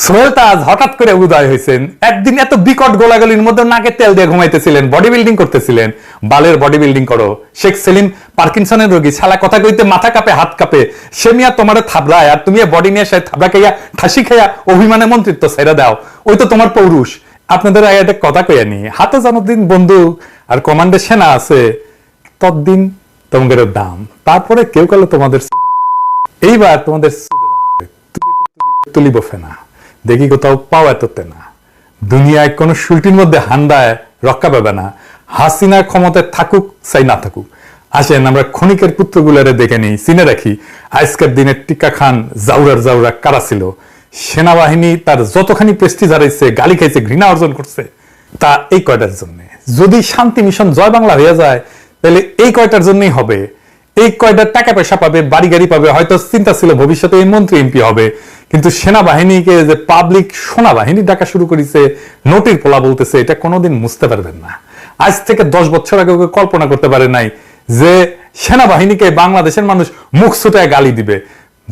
সোহেল তাজ হঠাৎ করে উদয় হয়েছেন। একদিন এত বিকট গোলাগুলির মধ্যে নাকে তেল দিয়ে ঘুমাইতেছিলেন, বডি বিল্ডিং করতেছিলেন। বালের বডি বিল্ডিং করো। শেখ সেলিম পার্কিনসনের রোগী, শালা কথা কইতে মাথা কাঁপে হাত কাঁপে। সে মিয়া তোমার থাবড়ায়, আর তুমি বডি নিয়ে সে থাবড়া খাইয়া ঠাসি খাইয়া অভিমানে মন্ত্রিত্ব ছেড়ে দাও। ওই তো তোমার পৌরুষ। আপনাদের আগে একটা কথা কইয়া নি, হাতে যতদিন বন্দুক আর কমান্ডে সেনা আছে ততদিন তোমাদের দাম। তারপরে কেউ কালে তোমাদের এইবার তোমাদের তুলিব ফেনা। দেখি কোথাও পাওয়া এততে না। দুনিয়ায় কোন শুল্টির মধ্যে হান্দায় রক্ষা পাবে না। হাসিনা ক্ষমতায় থাকুক চাই না থাকুক। আসেন আমরা ক্ষণিকের পুত্রগুলারে দেখে নিই, চিনে রাখি আজকের দিনে টিক্কা খান জাউরা কারা ছিল। সেনাবাহিনী তার যতখানি প্রেস্টিজ হারাইছে, গালি খাইছে, ঘৃণা অর্জন করছে, তা এই কয়টার জন্য। যদি শান্তি মিশন জয় বাংলা হয়ে যায় তাহলে এই কয়টার জন্যই হবে। এই কয়টার টাকা পয়সা পাবে, বাড়ি গাড়ি পাবে, হয়তো চিন্তা ছিল ভবিষ্যতে এই মন্ত্রী এমপি হবে। কিন্তু সেনাবাহিনীকে যে পাবলিক সোনাবাহিনী ডাকা শুরু করেছে, নোটির পোলা বলতেছে, এটা কোনোদিন মুছতে পারবেন না। আজ থেকে 10 বছর আগে কল্পনা করতে পারে নাই যে সেনাবাহিনীকে বাংলাদেশের মানুষ মুখ ছুটায় গালি দিবে।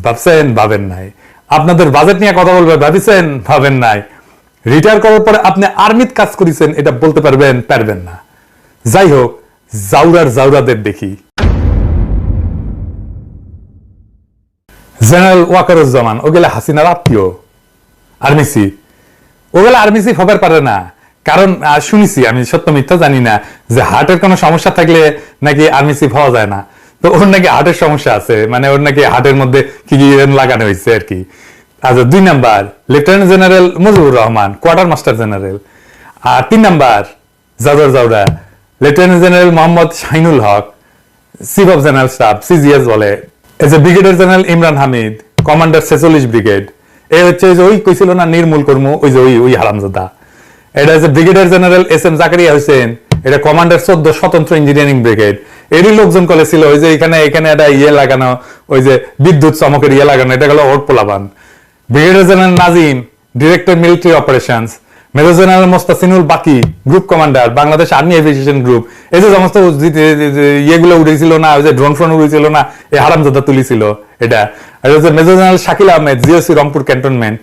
ভাবছেন? ভাবেন নাই। আপনাদের বাজেট নিয়ে কথা বলবে, ভাবিছেন? ভাবেন নাই। রিটায়ার করার পরে আপনি আর্মিত কাজ করেছেন, এটা বলতে পারবেন না। যাই হোক, জাউরাদের দেখি। জেনারেল ওয়াকারুজ্জামান ওগুলা হাসিনার আত্মীয়, আর্মি চিফ। ওগুলা আর্মি চিফ হবার পারে না, কারণ শুনেছি, আমি সত্য মিথ্যা জানি না, যে হার্টের কোনো সমস্যা থাকলে নাকি আর্মি চিফ হওয়া যায় না। তো ওর নাকি হার্টের সমস্যা আছে, মানে ওর নাকি হার্টের মধ্যে কি কি লাগানো হয়েছে আর কি। আচ্ছা, 2 number lieutenant general Mujibur Rahman, quarter master general. আর 3 নাম্বার জাউরা lieutenant general Mohammad Shahinul Haque, chief of general staff, CGS বলে। Brigadier general Imran Hamid, commander 46 brigade. এই হচ্ছে ওই কইছিল না নির্মূল কর্ম, ওই যে ওই হারামজাদা। এটা হচ্ছে brigadier general SM Zakaria Hossain, এটা কমান্ডার 14 স্বতন্ত্র ইঞ্জিনিয়ারিং ব্রিগেড। এরই লোকজন করেছিল ওই যে এখানে একটা লাগানো, ওই যে বিদ্যুৎ চমকের লাগানো, এটা গেল ওর পোলাবান। Brigadier general Nazim, director military operations. Major general Mostasinul Baki, group commander, Bangladesh army aviation group. এই যে সমস্ত ইয়েগুলো উড়েছিল না, ওই যে ড্রোন ফ্রোন উড়েছিল না, এই হারামজাদা তুলিছিল এটা। আর হচ্ছে major general Shakil Ahmed, GOC Rangpur cantonment.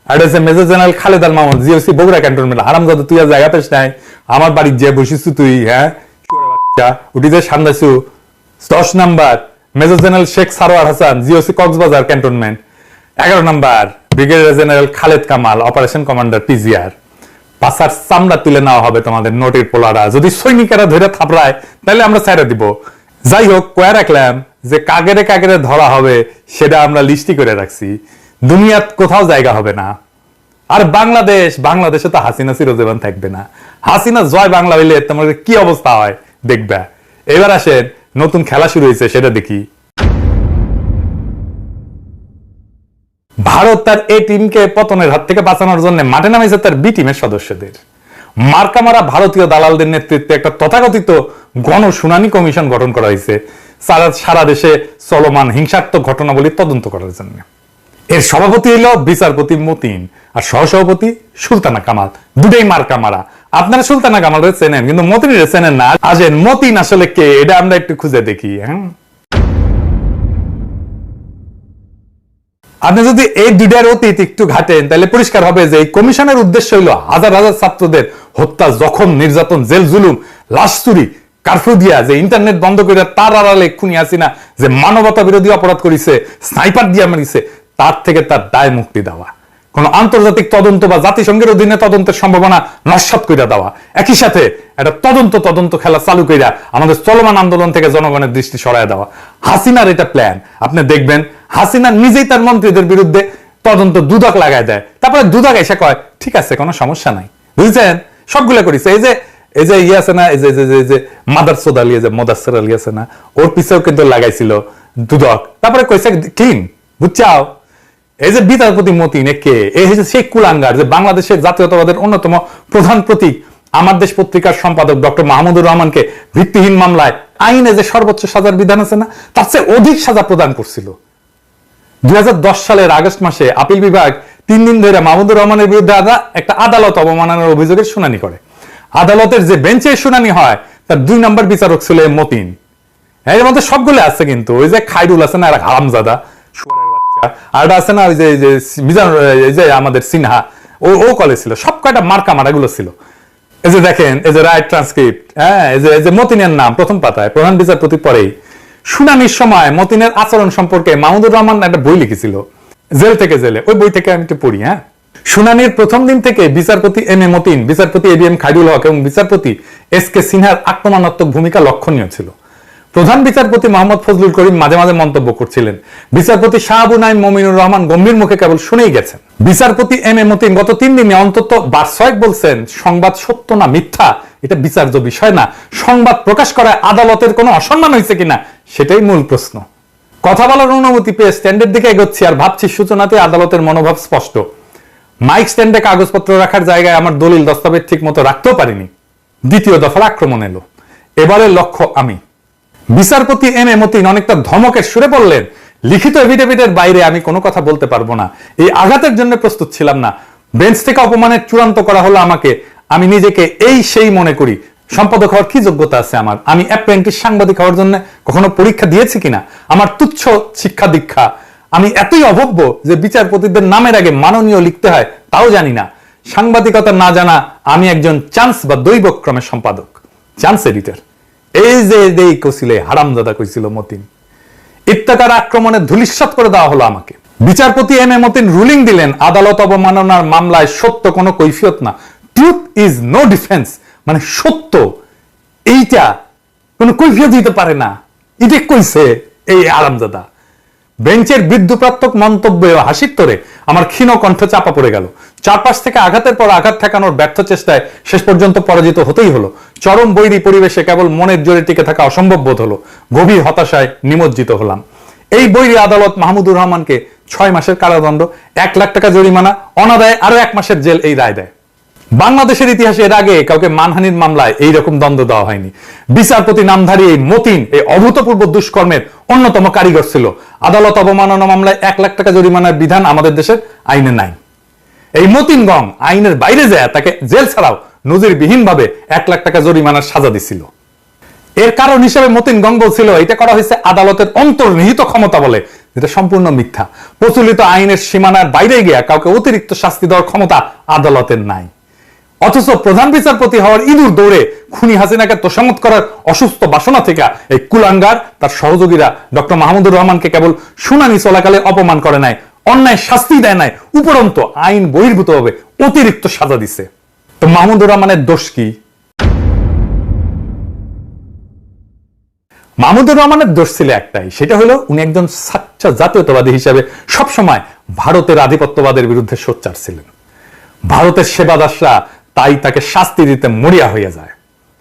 আর হচ্ছে major general Khaled Al Mahmud, GOC Bogura cantonment. হারামজাদা তুই আর জায়গা পেশ নাই, আমার বাড়ি যে বসিস তুই, হ্যাঁ উঠি যে সান্দাসু। 10 number major general Sheikh Sarwar Hasan, GOC Cox's Bazar cantonment. 11 number brigadier general Khaled Kamal, operation commander PGR। পাশার চামড়া তুলে নেওয়া হবে তোমাদের নোটের পোলারা। যদি সৈনিকেরা ধরে থাপড়ায় তাহলে আমরা ছেড়ে দিব। যাই হোক, কয়ে রাখলাম যে কাগেরে ধরা হবে, সেটা আমরা লিস্টি করে রাখছি। দুনিয়াত কোথাও জায়গা হবে না। আর বাংলাদেশে তো হাসিনা চিরজীবন থাকবে না। হাসিনা জয় বাংলা হইলে তোমাদের কি অবস্থা হয় দেখবা। এবার আসেন, নতুন খেলা শুরু হয়েছে, সেটা দেখি। ভারত তার এ টিমকে পতনের হাত থেকে বাঁচানোর জন্য মাঠে নামাইছে তার বি টিমের সদস্যদের। মার্কামারা ভারতীয় দালালদের নেতৃত্বে একটা তথাকথিত গণশুনানি কমিশন গঠন করা হয়েছে সারা দেশে চলমান হিংসাত্মক ঘটনাবলী তদন্ত করার জন্য। এর সভাপতি হইল বিচারপতি মতিন, আর সহসভাপতি সুলতানা কামাল। দুটাই মার্কামারা। আপনারা সুলতানা কামাল চেনেন, কিন্তু মতিনের চেনেন না। আসেন, মতিন আসলে কে, এটা আমরা একটু খুঁজে দেখি। হ্যাঁ, আপনি যদি এই দুইটার অতীত একটু ঘাটেন তাহলে পরিষ্কার হবে যে এই কমিশনের উদ্দেশ্য হইল হাজার হাজার ছাত্রদের হত্যা, জখম, নির্যাতন, জেল জুলুম, লাশ চুরি, কারফিউ দিয়া, যে ইন্টারনেট বন্ধ করে তার আড়ালে খুনি হাসিনা যে মানবতা বিরোধী অপরাধ করেছে, স্নাইপার দিয়া মারিছে, তার থেকে তার দায় মুক্তি দেওয়া। কোন আন্তর্জাতিক তদন্ত বা জাতিসংঘের অধীনে তদন্তের সম্ভাবনা নস্যাৎ করে দেওয়া। একই সাথে একটা তদন্ত খেলা চালু করে আমাদের চলমান আন্দোলন থেকে জনগণের দৃষ্টি সরায় দেওয়া। হাসিনার এটা প্ল্যান। আপনি দেখবেন হাসিনা নিজেই তার মন্ত্রীদের বিরুদ্ধে তদন্ত দুদক লাগায় দেয়, তারপরে দুদক এসে কয় ঠিক আছে, কোনো সমস্যা নাই। বুঝছেন? সবগুলো করেছে। এই যে ইয়ে আছে না, এই যে মাদারসোদ আলী, যে মোদাসের আলী আছে না, ওর পিছেও কিন্তু লাগাইছিল দুদক। তারপরে কইছে ক্লিন। বুঝছাও? এই যে বিচারপতি মতিন কে, এই হচ্ছে সেই কুলাঙ্গার যে বাংলাদেশের জাতীয়তাবাদের অন্যতম প্রধান প্রতীক আমার দেশ পত্রিকার সম্পাদক ডক্টর মাহমুদুর রহমানকে ভিত্তিহীন মামলায় আইনে যে সর্বোচ্চ সাজার বিধান আছে না, তার চেয়ে অধিক সাজা প্রদান করছিল। 2010 সালের আগস্ট মাসে আপিল বিভাগ 3 দিন ধরে মাহমুদুর রহমানের বিরুদ্ধে একটা আদালত অবমাননার অভিযোগের শুনানি করে। আদালতের যে বেঞ্চে শুনানি হয় তার 2 নম্বর বিচারক ছিল মতিন। এর মধ্যে সবগুলো আছে, কিন্তু ওই যে খাইরুল আছে না, হারামজাদা আর আছে না ওই যে মিজান, এই যে আমাদের সিনহা, ও কলে ছিল, সব কয়টা মার্কা মারাগুলো ছিল। এই যে দেখেন, এই যে রাইট ট্রান্সক্রিপ্ট, হ্যাঁ, এই যে মতিনের নাম প্রথম পাতায়, প্রধান বিচারপতি পরেই। শুনানির সময় মতিনের আচরণ সম্পর্কে মাহমুদুর রহমান একটা বই লিখেছিল, জেল থেকে জেলে, ওই বই থেকে আমি একটু পড়ি। হ্যাঁ, শুনানির প্রথম দিন থেকে বিচারপতি এম এ মতিন, বিচারপতি এ বি এম খায়রুল হক এবং বিচারপতি এস কে সিনহার আক্রমণাত্মক ভূমিকা লক্ষণীয় ছিল। প্রধান বিচারপতি মোহাম্মদ ফজলুল করিম মাঝে মাঝে মন্তব্য করছিলেন, বিচারপতি শাহ আবু নাইম মমিনুর রহমান গম্ভীর মুখে কেবল শুনেই গেছেন। বিচারপতি এম এ মতিন গত 3 দিনে অন্তত বার 6 বলছেন সংবাদ সত্য না মিথ্যা এটা বিচার্য বিষয় না, সংবাদ প্রকাশ করায় আদালতের কোনো অসম্মান হয়েছে কিনা সেটাই মূল প্রশ্ন। কথা বলার অনুমতি পেয়ে স্ট্যান্ডের দিকে এগোচ্ছি আর ভাবছি সূচনাতে আদালতের মনোভাব স্পষ্ট। মাইক স্ট্যান্ডে কাগজপত্র রাখার জায়গায় আমার দলিল দস্তাবেজ ঠিক মতো রাখতেও পারিনি। দ্বিতীয় দফার আক্রমণ এলো, এবারে লক্ষ্য আমি। বিচারপতি এম এ মতিন অনেকটা ধমকের সুরে বললেন, লিখিত এফিডেভিটের বাইরে আমি কোনো কথা বলতে পারবো না, এই আঘাতের জন্য প্রস্তুত ছিলাম না। বেঞ্চ থেকে অপমানের চূড়ান্ত করা হলো আমাকে, আমি নিজেকে এই সেই মনে করি। সম্পাদক হওয়ার কি যোগ্যতা আছে আমার? আমি অ্যাপ্রেন্টিস সাংবাদিক হওয়ার জন্য কখনো পরীক্ষা দিয়েছি কিনা? আমার তুচ্ছ শিক্ষা দীক্ষা, আমি এতই অভব্য যে বিচারপতিদের নামের আগে মাননীয় লিখতে হয় তাও জানি না। সাংবাদিকতা না জানা আমি একজন চান্স বা দৈবক্রমের সম্পাদক, চান্স এডিটর। এই যে এই কইছিলে হারামজাদা কইছিল মতিন। ইত্যাকার আক্রমণে ধূলিসাৎ করে দেওয়া হলো আমাকে। বিচারপতি এম এ মতিন রুলিং দিলেন, আদালত অবমাননার মামলায় সত্য কোনো কৈফিয়ত না, ট্রুথ ইজ নো ডিফেন্স, মানে সত্য এইটা কোনো কৈফিয়ত দিতে পারে না, এটা কইছে এই হারামজাদা। বেঞ্চের বিদ্যুৎপ্রাত্মক মন্তব্যে হাসির তোরে আমার ক্ষীণ কণ্ঠ চাপা পড়ে গেল। চারপাশ থেকে আঘাতের পর আঘাত ঠেকানোর ব্যর্থ চেষ্টায় শেষ পর্যন্ত পরাজিত হতেই হলো। চরম বৈরী পরিবেশে কেবল মনের জোরে টিকে থাকা অসম্ভব বোধ হলো। গভীর হতাশায় নিমজ্জিত হলাম। এই বৈরী আদালত মাহমুদুর রহমানকে 6 মাসের কারাদণ্ড, 1 লাখ টাকা জরিমানা, অনাদায়ে আরো 1 মাসের জেল এই রায় দেয়। বাংলাদেশের ইতিহাসে এর আগে কাউকে মানহানির মামলায় এইরকম দণ্ড দেওয়া হয়নি। বিচারপতি নামধারী এই মতিন এই অভূতপূর্ব দুষ্কর্মের অন্যতম কারিগর ছিল। আদালত অবমাননা মামলায় 1 লাখ টাকা জরিমানার বিধান আমাদের দেশের আইনে নাই। এই মতিন গং আইনের বাইরে যায় তাকে জেল ছাড়াও নজিরবিহীন ভাবে 1 লাখ টাকা জরিমানার সাজা দিছিল। এর কারণ হিসেবে মতিন গং বলছিল এটা করা হয়েছে আদালতের অন্তর্নিহিত ক্ষমতা বলে, যেটা সম্পূর্ণ মিথ্যা। প্রচলিত আইনের সীমানার বাইরে গিয়া কাউকে অতিরিক্ত শাস্তি দেওয়ার ক্ষমতা আদালতের নাই। অথচ প্রধান বিচারপতি হওয়ার ইঁদুর দৌড়ে খুনি হাসিনাকে তোষামত করার অসুস্থ বাসনা থেকে এই কুলাঙ্গার তার সহযোগীরা ডক্টর মাহমুদুর রহমানকে কেবল শুনানি চলাকালে অপমান করে নাই, অন্যায় শাস্তি দেয় নাই, উপরন্ত আইন বহির্ভূত ভাবে অতিরিক্ত সাজা দিছে। তো মাহমুদুর রহমানের দোষ কি? মাহমুদুর রহমানের দোষ ছিল একটাই, সেটা হলো উনি একজন সাচ্চা জাতীয়তাবাদী হিসেবে সবসময় ভারতের আধিপত্যবাদের বিরুদ্ধে সোচ্চার ছিলেন। ভারতের সেবাদাসরা তাই তাকে শাস্তি দিতে মরিয়া হয়ে যায়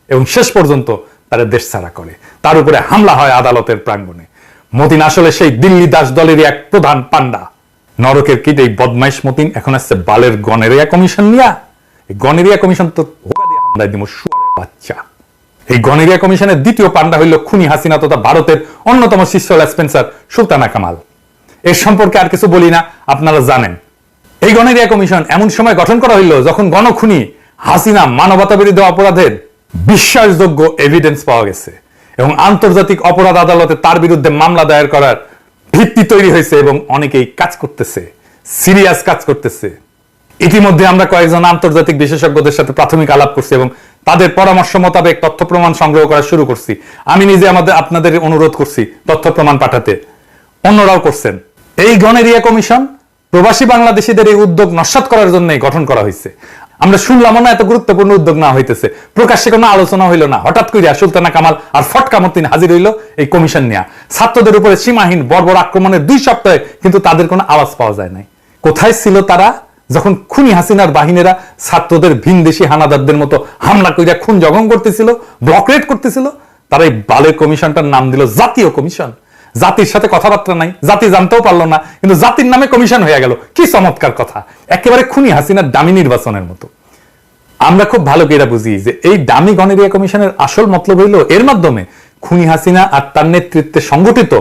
এবং শেষ পর্যন্ত তারা দেশ ছাড়া করে। তার উপরে হামলা হয় আদালতের প্রাঙ্গণে। মতিন আসলে সেই দিল্লি দাস দলেরই এক প্রধান পান্ডা। নরকের কীট এই বদমাইশ মতিন এখন আসছে বালের গনেরিয়া কমিশন নিয়া। এই গনেরিয়া কমিশন তো হোকা দিয়ে হামলায় দিব শুয়ারের বাচ্চা। এই গনেরিয়া কমিশনের দ্বিতীয় পান্ডা হইল খুনি হাসিনা তথা ভারতের অন্যতম শীর্ষ লেসপেন্সার সুলতানা কামাল। এর সম্পর্কে আর কিছু বলি না, আপনারা জানেন। এই গনেরিয়া কমিশন এমন সময় গঠন করা হইল যখন গণখুনি হাসিনা মানবতা বিরোধী অপরাধের বিশ্বাসযোগ্য এভিডেন্স পাওয়া গেছে এবং আন্তর্জাতিক অপরাধ আদালতে তার বিরুদ্ধে মামলা দায়ের করার ভিত্তি তৈরি হয়েছে এবং অনেকেই কাজ করতেছে, সিরিয়াস কাজ করতেছে। ইতিমধ্যে আমরা কয়েকজন আন্তর্জাতিক বিশেষজ্ঞদের সাথে প্রাথমিক আলাপ করছি এবং তাদের পরামর্শ মোতাবেক তথ্য প্রমাণ সংগ্রহ করা শুরু করছি। আমি নিজে আপনাদের অনুরোধ করছি তথ্য প্রমাণ পাঠাতে, অন্যরাও করছেন। এই গনেরিয়া কমিশন প্রবাসী বাংলাদেশিদের এই উদ্যোগ নস্যাৎ করার জন্য গঠন করা হয়েছে। আমরা শুনলাম না এত গুরুত্বপূর্ণ উদ্যোগ না হইতেছে, প্রকাশ্যে কোনো আলোচনা হইল না, হঠাৎ করে সুলতানা কামাল আর ফটকা মতিন হাজির হইল এই কমিশন নিয়ে। ছাত্রদের উপরে সীমাহীন বর্বর আক্রমণের 2 সপ্তাহে কিন্তু তাদের কোনো আওয়াজ পাওয়া যায় নাই। কোথায় ছিল তারা যখন খুনি হাসিনার বাহিনীরা ছাত্রদের ভিনদেশি হানাদারদের মতো হামলা কইরা খুন জখম করতেছিল, ব্লক রেড করতেছিল? তারা এই বালের কমিশনটার নাম দিল জাতীয় কমিশন। জাতির সাথে কথাবার্তা নাই, জাতি জানতেও পারলো না, কিন্তু জাতির নামে কমিশন হয়ে গেল। কি চমৎকার কথা! একেবারে খুনি হাসিনার দামি নির্বাচনের মতো। আমরা খুব ভালো করে বুঝি যে এই দামি গনেরিয়া কমিশনের আসল মতলব হইল এর মাধ্যমে খুনি হাসিনা আর তার নেতৃত্বে সংগঠিত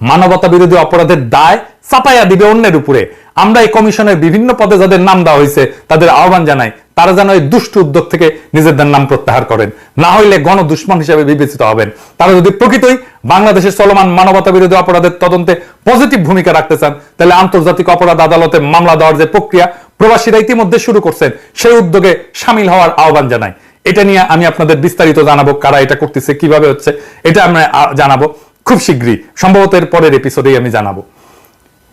মানবতা বিরোধী অপরাধের দায় চাপাইয়া দিবে অন্যের উপরে। আমরা এই কমিশনের বিভিন্ন পদে যাদের নাম দেওয়া হয়েছে তাদের আহ্বান জানাই তারা যেন এই দুষ্ট উদ্যোগ থেকে নিজেদের নাম প্রত্যাহার করেন, না হইলে গণদুশ্মন হিসেবে বিবেচিত হবেন। তারা যদি প্রকৃতই বাংলাদেশের চলমান মানবতা বিরোধী অপরাধের তদন্তে পজিটিভ ভূমিকা রাখতে চান, তাহলে আন্তর্জাতিক অপরাধ আদালতে মামলা দেওয়ার যে প্রক্রিয়া প্রবাসীরা ইতিমধ্যে শুরু করছেন, সেই উদ্যোগে সামিল হওয়ার আহ্বান জানাই। এটা নিয়ে আমি আপনাদের বিস্তারিত জানাবো, কারা এটা করতেছে, কিভাবে হচ্ছে, এটা আমরা জানাবো খুব শীঘ্রই, সম্ভবত এর পরের এপিসোডেই আমি জানাবো।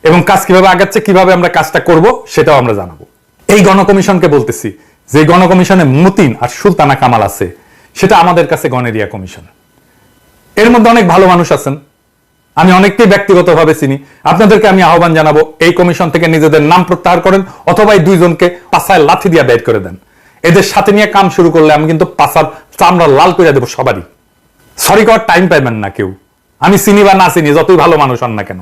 এবং কাজ কিভাবে আগাচ্ছে, কিভাবে আমরা কাজটা করব, সেটাও আমরা জানাবো। এই গণকমিশনকে বলতেছি, যে গণকমিশনে মতিন আর সুলতানা কামাল আছে, সেটা আমাদের কাছে গণেরিয়া কমিশন। এর মধ্যে অনেক ভালো মানুষ আছেন, আমি অনেককেই ব্যক্তিগতভাবে চিনি। আপনাদেরকে আমি আহ্বান জানাবো, এই কমিশন থেকে নিজেদের নাম প্রত্যাহার করেন, অথবা এই দুইজনকে পাছায় লাথি দিয়ে বের করে দেন। এদের সাথে নিয়ে কাম শুরু করলে আমি কিন্তু পাছার চামড়া লাল করে দেবো সবারই। সরি করার টাইম পাইবেন না কেউ, আমি চিনি বা না চিনি, যতই ভালো মানুষ হন না কেন।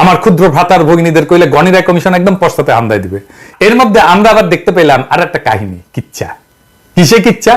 আমার ক্ষুদ্র ভ্রাতার ভগিনীদের কইলে গণেরিয়া কমিশন একদম পশ্চাতে হামদাই দিবে। এর মধ্যে আমরা আবার দেখতে পেলাম আর একটা কাহিনী, কিচ্ছা। কিসে কিচ্ছা?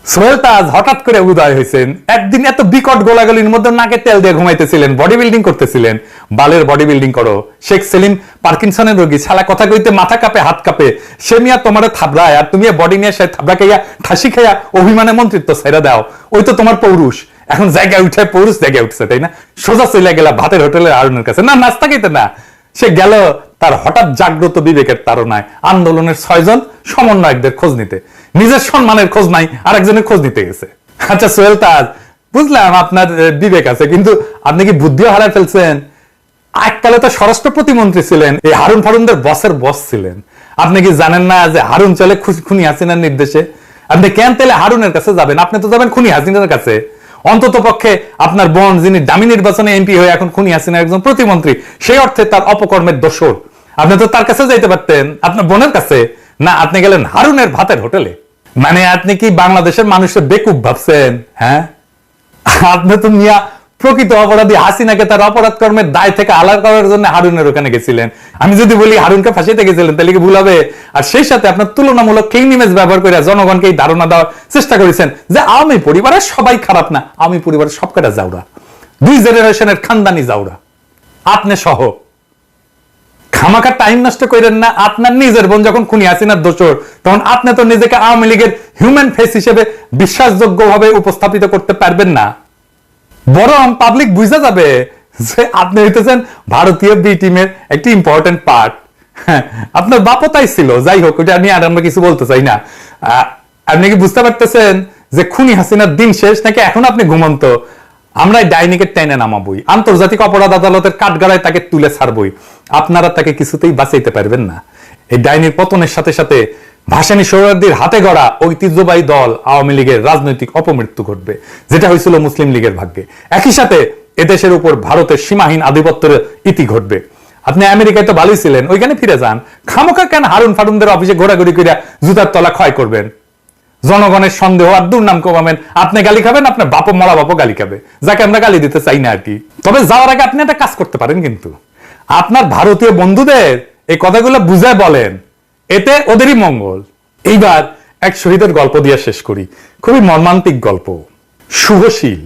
সোহেল তাজ হঠাৎ করে উদয় হয়েছেন। একদিন এত বিকট গোলাগুলির মধ্যে নাকে তেল দিয়ে ঘুমাইতেছিলেন, বডি বিল্ডিং করতেছিলেন। বালের বডি বিল্ডিং করো। শেখ সেলিম পার্কিনসনের রোগী, শালা কথা কইতে মাথা কাঁপে, হাত কাঁপে। সে মিয়া তোমার থাবড়ায়, আর তুমি বডি নিয়ে সে থাবড়া খাইয়া, ঠাসি খাইয়া অভিমানে মন্ত্রিত্ব ছেড়ে দাও। ওই তো তোমার পৌরুষ। এখন জায়গায় উঠে পৌরুষ জায়গায় উঠছে, তাই না? সোজা চলে গেলা ভাতের হোটেলের আরুনের কাছে, না নাস্তা খাইতে না। সে গেল তার হঠাৎ জাগ্রত বিবেকের তাড়নায় আন্দোলনের 6 জন সমন্বয়কদের খোঁজ নিতে। নিজের সম্মানের খোঁজ নাই, আরেকজনের খোঁজ নিতে গেছে। আচ্ছা সোহেল তাজ, বুঝলাম আপনার বিবেক আছে, কিন্তু আপনি কি বুদ্ধিও হারায় ফেলছেন? এককালে তো স্বরাষ্ট্র প্রতিমন্ত্রী ছিলেন, এই হারুন ফারুনদের বসের বস ছিলেন। আপনি কি জানেন না যে হারুন চলে খুনি হাসিনার নির্দেশে? আপনি কেন তাহলে হারুনের কাছে যাবেন? আপনি তো যাবেন খুনি হাসিনার কাছে। অন্তত পক্ষে আপনার বোন, যিনি দামি নির্বাচনে এমপি হয়ে এখন খুনি হাসিনার একজন প্রতিমন্ত্রী, সেই অর্থে তার অপকর্মের দোষর। আপনি তো তার কাছে যাইতে পারতেন, আপনার বোনের কাছে না। আপনি গেলেন হারুনের ভাতের হোটেলে। মানে আপনি কি বাংলাদেশের মানুষের বেকুব ভাবছেন? হ্যাঁ, আপনি তো মিয়া প্রকৃত অপরাধী হাসিনাকে তার অপরাধ কর্মের দায় থেকে আলাদা করার জন্য হারুনের ওখানে গেছিলেন। আমি যদি বলি হারুনকে ফাঁসিতে গেছিলেন, তাহলে কি ভুল হবে? আর সেই সাথে আপনার তুলনামূলক ক্লিন ইমেজ ব্যবহার করে জনগণকে এই ধারণা দেওয়ার চেষ্টা করেছেন যে আওয়ামী পরিবারের সবাই খারাপ না, আওয়ামী পরিবারের সব কটা যাওরা, 2 জেনারেশনের খানদানি যাওরা, আপনি সহ। খামাখা টাইম নষ্ট করেন না। আপনার নিজের বোন যখন খুনি হাসিনার দোষর, তখন আপনি তো নিজেকে আওয়ামী লীগের হিউম্যান ফেস হিসেবে বিশ্বাসযোগ্য ভাবে উপস্থাপিত করতে পারবেন না। বরং পাবলিক বুঝা যাবে যে আপনি হইতেছেন ভারতীয় বি টিমের একটি ইম্পর্টেন্ট পার্ট। আপনার বাপও তাই ছিল। যাই হোক, ওটা নিয়ে আর আমরা কিছু বলতে চাই না। আপনি কি বুঝতে পারতেছেন যে খুনি হাসিনার দিন শেষ, নাকি এখন আপনি ঘুমন্ত? আমরা ডাইনিকে টেনে নামাবই, আন্তর্জাতিক অপরাধ আদালতের কাঠগড়ায় তাকে তুলে ছাড়বই। আপনারা তাকে কিছুতেই বাঁচাইতে পারবেন না। এই ডাইনির পতনের সাথে সাথে ভাসানী সোহরাওয়ার্দীর হাতে গড়া ঐতিহ্যবাহী দল আওয়ামী লীগের রাজনৈতিক অপমৃত্যু ঘটবে, যেটা হয়েছিল মুসলিম লীগের ভাগ্যে। একই সাথে এদেশের উপর ভারতের সীমাহীন আধিপত্যের ইতি ঘটবে। আপনি আমেরিকায় তো ভালোই ছিলেন, ওইখানে ফিরে যান। খামোখা কেন হারুন ফারুনদের অফিসে ঘোরাঘুরি করে জুতার তলা ক্ষয় করবেন? জনগণের সন্দেহ আর দুর্নাম কমাবেন। আপনি গালি খাবেন, আপনার বাপও মরা বাপও গালি খাবে, যাকে আমরা গালি দিতে চাই না আর কি। তবে যাওয়ার আগে আপনি একটা কাজ করতে পারেন, কিন্তু আপনার ভারতীয় বন্ধুদের এই কথাগুলো বুঝায় বলেন, এতে ওদেরই মঙ্গল। এইবার এক শহীদের গল্প দিয়ে শেষ করি, খুবই মর্মান্তিক গল্প। শুভশীল